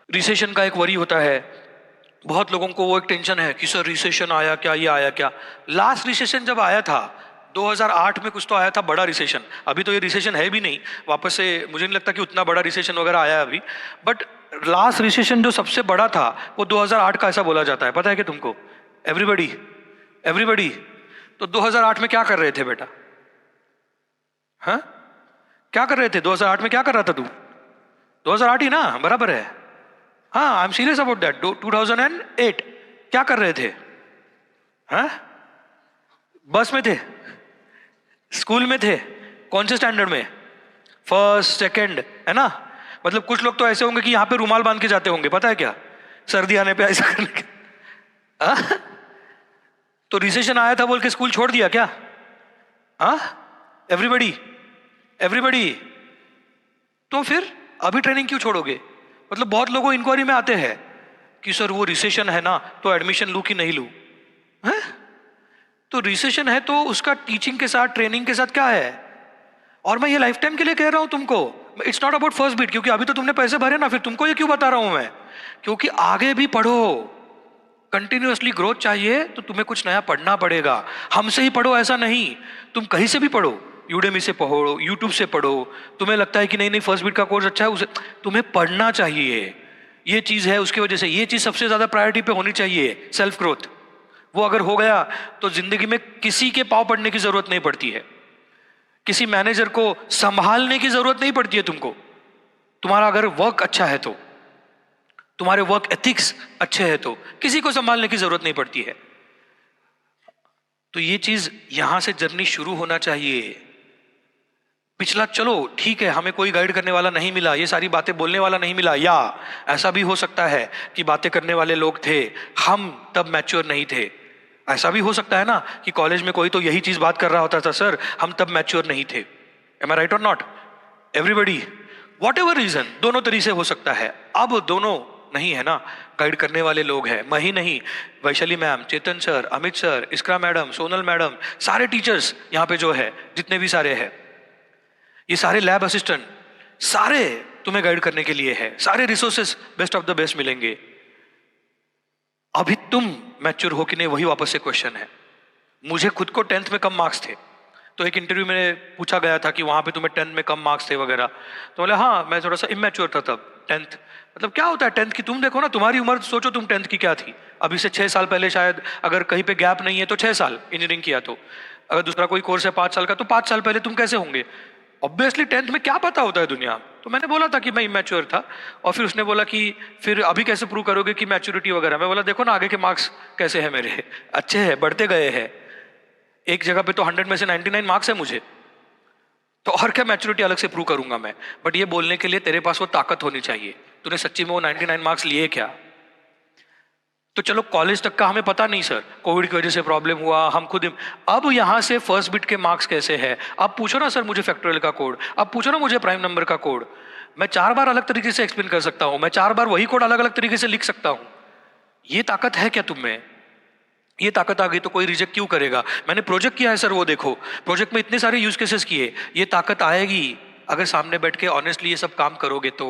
Recession का एक worry होता है, बहुत लोगों को वो एक टेंशन है कि सर रिसेशन आया क्या, ये आया क्या। लास्ट रिसेशन जब आया था 2008 में कुछ तो आया था बड़ा रिसेशन, अभी तो ये रिसेशन है भी नहीं वापस से, मुझे नहीं लगता कि उतना बड़ा रिसेशन वगैरह आया है अभी। बट लास्ट रिसेशन जो सबसे बड़ा था वो 2008 का ऐसा बोला जाता है, पता है कि तुमको? Everybody everybody. तो 2008 में क्या कर रहे थे बेटा? हाँ, क्या कर रहे थे 2008 में? क्या कर रहा था तू? 2008 ही ना, बराबर है। हाँ, I am serious about that. 2008 क्या कर रहे थे? हाँ, बस में थे, स्कूल में थे, कौन से स्टैंडर्ड में? फर्स्ट सेकंड, है ना? मतलब कुछ लोग तो ऐसे होंगे कि यहाँ पे रुमाल बांध के जाते होंगे, पता है क्या, सर्दी आने पे ऐसा करने के। हाँ? तो रिसेशन आया था बोल के स्कूल छोड़ दिया क्या? हाँ, एवरीबडी एवरीबडी। तो फिर अभी ट्रेनिंग क्यों छोड़ोगे? मतलब बहुत लोगों इंक्वायरी में आते हैं कि सर वो रिसेशन है ना, तो एडमिशन लूं कि नहीं लूं? हैं? तो रिसेशन है तो उसका टीचिंग के साथ, ट्रेनिंग के साथ क्या है? और मैं ये लाइफ टाइम के लिए कह रहा हूं तुमको, it's not about first beat, क्योंकि अभी तो तुमने पैसे भरे ना, फिर तुमको ये क्यों बता रहा हूं मैं? क्योंकि आगे भी पढ़ो, कंटिन्यूअसली ग्रोथ चाहिए तो तुम्हें कुछ नया पढ़ना पड़ेगा। हमसे ही पढ़ो ऐसा नहीं, तुम कहीं से भी पढ़ो, यूडेमी से पढ़ो, यूट्यूब से पढ़ो। तुम्हें लगता है कि नहीं नहीं फर्स्ट बीट का कोर्स अच्छा है, उसे तुम्हें पढ़ना चाहिए। ये चीज़ है, उसकी वजह से ये चीज़ सबसे ज़्यादा प्रायोरिटी पे होनी चाहिए, सेल्फ ग्रोथ। वो अगर हो गया तो जिंदगी में किसी के पाँव पड़ने की जरूरत नहीं पड़ती है, किसी मैनेजर को संभालने की जरूरत नहीं पड़ती है तुमको। तुम्हारा अगर वर्क अच्छा है तो, तुम्हारे वर्क एथिक्स अच्छे हैं तो किसी को संभालने की जरूरत नहीं पड़ती है। तो ये चीज यहां से जर्नी शुरू होना चाहिए। पिछला चलो ठीक है, हमें कोई गाइड करने वाला नहीं मिला, ये सारी बातें बोलने वाला नहीं मिला, या ऐसा भी हो सकता है कि बातें करने वाले लोग थे, हम तब मैच्योर नहीं थे। ऐसा भी हो सकता है ना कि कॉलेज में कोई तो यही चीज बात कर रहा होता था, सर हम तब मैच्योर नहीं थे। एम आई राइट और not? Everybody, whatever reason, दोनों तरीके से हो सकता है। अब दोनों नहीं है ना, गाइड करने वाले लोग हैं, मैं ही नहीं, Vaishali ma'am, Chetan sir, Amit sir, Iskra madam, Sonal madam, सारे टीचर्स यहाँ पे जो है, जितने भी सारे हैं, ये सारे लैब असिस्टेंट, सारे तुम्हें गाइड करने के लिए है, सारे resources best of the best मिलेंगे। अभी तुम मैच्योर हो कि नहीं, वही वापस से क्वेश्चन है। मुझे खुद को 10th में कम मार्क्स थे, तो एक इंटरव्यू में पूछा गया था कि वहाँ पे तुम्हें 10th में कम मार्क्स थे वगैरह, तो बोले हाँ मैं थोड़ा सा इमेच्योर था तब। 10th मतलब क्या होता है 10th की? तुम देखो ना, तुम्हारी उम्र सोचो, तुम 10th की क्या थी? अभी से 6 साल पहले शायद, अगर कहीं पे गैप नहीं है तो 6 साल इंजीनियरिंग किया, तो अगर दूसरा कोई कोर्स है 5 साल का तो 5 साल पहले तुम कैसे होंगे? ऑब्वियसली 10th में क्या पता होता है दुनिया। तो मैंने बोला था कि मैं इमेच्योर था, और फिर उसने बोला कि फिर अभी कैसे प्रूव करोगे कि मैच्योरिटी वगैरह? मैं बोला देखो ना आगे के मार्क्स कैसे हैं मेरे, अच्छे हैं, बढ़ते गए हैं। एक जगह पे तो 100 में से 99 मार्क्स है मुझे, तो और क्या मैच्योरिटी अलग से प्रूव करूंगा मैं? बट ये बोलने के लिए तेरे पास वो ताकत होनी चाहिए, तूने सच्ची में वो 99 मार्क्स लिए क्या? तो चलो कॉलेज तक का हमें पता नहीं सर, कोविड की वजह से प्रॉब्लम हुआ, हम खुद। अब यहाँ से फर्स्ट बिट के मार्क्स कैसे हैं? अब पूछो ना सर मुझे फैक्टोरियल का कोड, अब पूछो ना मुझे प्राइम नंबर का कोड। मैं 4 बार अलग तरीके से एक्सप्लेन कर सकता हूँ, मैं 4 बार वही कोड अलग अलग तरीके से लिख सकता हूँ। ये ताकत है क्या तुम में? ये ताकत आ गई तो कोई रिजेक्ट क्यों करेगा? मैंने प्रोजेक्ट किया है सर, वो देखो प्रोजेक्ट में इतने सारे यूज केसेस किए। ये ताकत आएगी अगर सामने बैठ के ऑनेस्टली ये सब काम करोगे तो।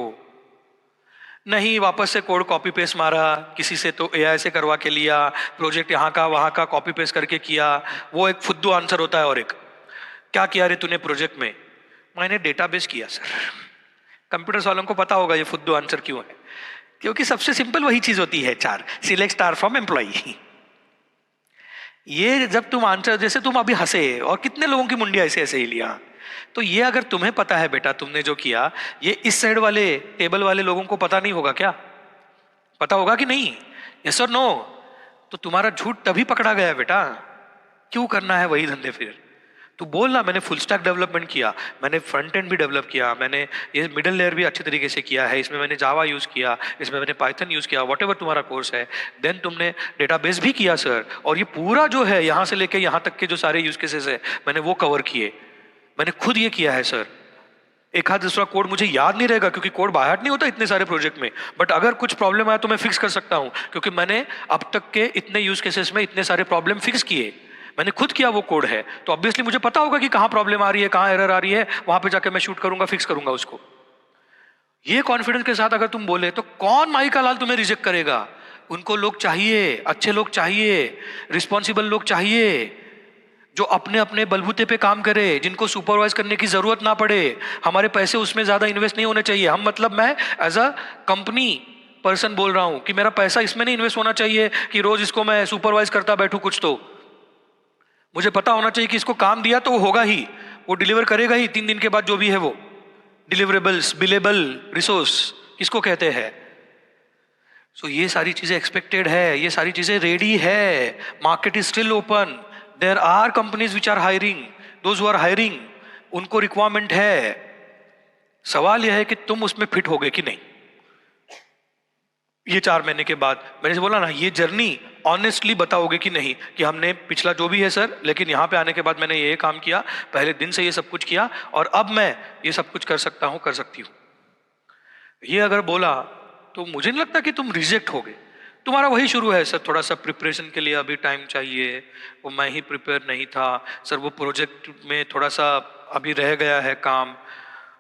नहीं वापस से कोड कॉपी पेस्ट मारा किसी से, तो एआई से करवा के लिया, प्रोजेक्ट यहाँ का वहाँ का कॉपी पेस्ट करके किया, वो एक फुद्दू आंसर होता है। और एक क्या किया रे तूने प्रोजेक्ट में? मैंने डेटाबेस किया सर। कंप्यूटर्स वालों को पता होगा ये फुद्दू आंसर क्यों है, क्योंकि सबसे सिंपल वही चीज होती है, 4 सिलेक्ट स्टार फ्रॉम एम्प्लॉई। ये जब तुम आंसर, जैसे तुम अभी हंसे और कितने लोगों की मुंडी ऐसे ऐसे ही लिया, तो ये अगर तुम्हें पता है बेटा तुमने जो किया, ये इस साइड वाले टेबल वाले लोगों को पता नहीं होगा क्या? पता होगा कि नहीं? यस और नो? तो तुम्हारा झूठ तभी पकड़ा गया बेटा। क्यों करना है वही धंधे फिर? तू बोलना मैंने फुल स्टैक डेवलपमेंट किया, मैंने फ्रंट एंड भी डेवलप किया, मैंने ये मिडिल लेयर भी अच्छे तरीके से किया है, इसमें मैंने जावा यूज किया, इसमें मैंने पाइथन यूज किया, वॉट एवर तुम्हारा कोर्स है। देन तुमने डेटाबेस भी किया सर, और ये पूरा जो है यहाँ से लेके यहाँ तक के जो सारे यूज केसेस है मैंने वो कवर किए, मैंने खुद ये किया है सर। एक हाथ दूसरा कोड मुझे याद नहीं रहेगा क्योंकि कोड बाहर नहीं होता इतने सारे प्रोजेक्ट में, बट अगर कुछ प्रॉब्लम आया तो मैं फिक्स कर सकता हूँ, क्योंकि मैंने अब तक के इतने यूज केसेस में इतने सारे प्रॉब्लम फिक्स किए, मैंने खुद किया वो कोड है। तो ऑब्वियसली मुझे पता होगा कि कहाँ प्रॉब्लम आ रही है, कहाँ एरर आ रही है, वहां पे जाके मैं शूट करूंगा, फिक्स करूंगा उसको। ये कॉन्फिडेंस के साथ अगर तुम बोले तो कौन माई का लाल तुम्हें रिजेक्ट करेगा? उनको लोग चाहिए, अच्छे लोग चाहिए, रिस्पॉन्सिबल लोग चाहिए, जो अपने अपने बलबूते पे काम करे, जिनको सुपरवाइज करने की जरूरत ना पड़े। हमारे पैसे उसमें ज्यादा इन्वेस्ट नहीं होने चाहिए। हम मतलब मैं एज अ कंपनी पर्सन बोल रहा हूं कि मेरा पैसा इसमें नहीं इन्वेस्ट होना चाहिए कि रोज इसको मैं सुपरवाइज करता बैठूं कुछ। तो मुझे पता होना चाहिए कि इसको काम दिया तो वो होगा ही, वो डिलीवर करेगा ही 3 दिन के बाद, जो भी है वो डिलीवरेबल्स, बिलेबल रिसोर्स किसको कहते हैं। सो ये सारी चीजें एक्सपेक्टेड है, ये सारी चीजें रेडी है, market is still open, there are companies which are hiring, those who are hiring उनको रिक्वायरमेंट है। सवाल यह है कि तुम उसमें फिट होगे कि नहीं। ये 4 महीने के बाद मैंने बोला ना, ये जर्नी ऑनेस्टली बताओगे कि नहीं कि हमने पिछला जो भी है सर, लेकिन यहाँ पे आने के बाद मैंने ये काम किया, पहले दिन से ये सब कुछ किया और अब मैं ये सब कुछ कर सकता हूँ, कर सकती हूँ। ये अगर बोला तो मुझे नहीं लगता कि तुम रिजेक्ट होगे। तुम्हारा वही शुरू है सर, थोड़ा सा प्रिपरेशन के लिए अभी टाइम चाहिए, वो मैं ही प्रिपेयर नहीं था सर, वो प्रोजेक्ट में थोड़ा सा अभी रह गया है काम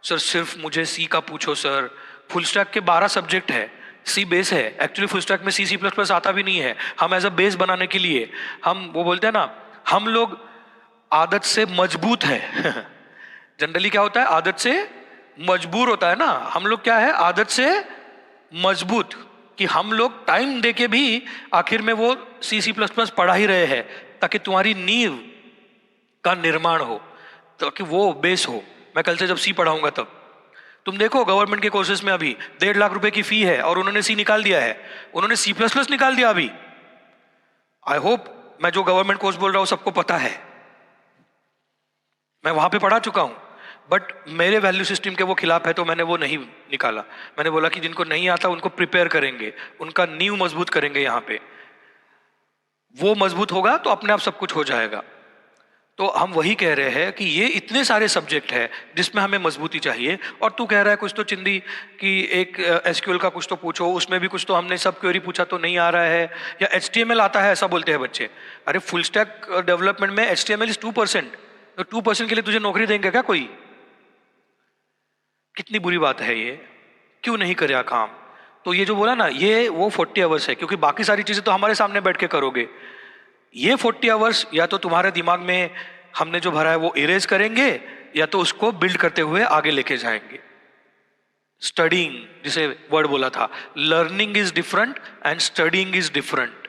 सर, सिर्फ मुझे सी का पूछो सर। फुल स्टैक के 12 सब्जेक्ट है, सी बेस है। एक्चुअली फुल स्टैक में सी प्लस प्लस आता भी नहीं है। हम एज अ बेस बनाने के लिए, हम वो बोलते हैं ना, हम लोग आदत से मजबूत है जनरली क्या होता है, आदत से मजबूर होता है ना, हम लोग क्या है, आदत से मजबूत, कि हम लोग टाइम दे के भी आखिर में वो सी प्लस प्लस पढ़ा ही रहे हैं ताकि तुम्हारी नींव का निर्माण हो, ताकि वो बेस हो। मैं कल से जब सी पढ़ाऊंगा तब तुम देखो गवर्नमेंट के कोर्सेज में अभी 1.5 लाख रुपए की फी है और उन्होंने सी निकाल दिया है, उन्होंने सी प्लस प्लस निकाल दिया अभी। आई होप मैं जो गवर्नमेंट कोर्स बोल रहा हूं सबको पता है, मैं वहां पे पढ़ा चुका हूं, बट मेरे वैल्यू सिस्टम के वो खिलाफ है तो मैंने वो नहीं निकाला। मैंने बोला कि जिनको नहीं आता उनको प्रिपेयर करेंगे, उनका नींव मजबूत करेंगे, यहाँ पे वो मजबूत होगा तो अपने आप सब कुछ हो जाएगा। तो हम वही कह रहे हैं कि ये इतने सारे सब्जेक्ट है जिसमें हमें मजबूती चाहिए। और तू कह रहा है कुछ तो चिंदी कि एक एसक्यूएल का कुछ तो पूछो, उसमें भी कुछ तो हमने सब क्वेरी पूछा तो नहीं आ रहा है, या एचटीएमएल आता है ऐसा बोलते हैं बच्चे। अरे फुल स्टैक डेवलपमेंट में एचटीएमएल इज 2%, तो 2% के लिए तुझे नौकरी देंगे क्या कोई? कितनी बुरी बात है ये, क्यों नहीं करे काम? तो ये जो बोला ना, ये वो 40 आवर्स है, क्योंकि बाकी सारी चीजें तो हमारे सामने बैठ के करोगे। ये 40 आवर्स या तो तुम्हारे दिमाग में हमने जो भरा है वो इरेज करेंगे, या तो उसको बिल्ड करते हुए आगे लेके जाएंगे। स्टडिंग, जिसे वर्ड बोला था, learning is different and studying is different.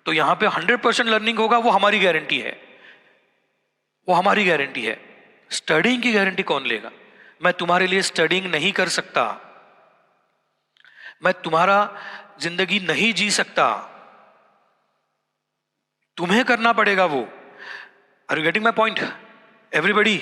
तो यहां पे 100% लर्निंग होगा, वो हमारी गारंटी है, वो हमारी गारंटी है। स्टडिंग की गारंटी कौन लेगा? मैं तुम्हारे लिए स्टडिंग नहीं कर सकता, मैं तुम्हारा जिंदगी नहीं जी सकता, तुम्हें करना पड़ेगा वो। Are you getting my point everybody?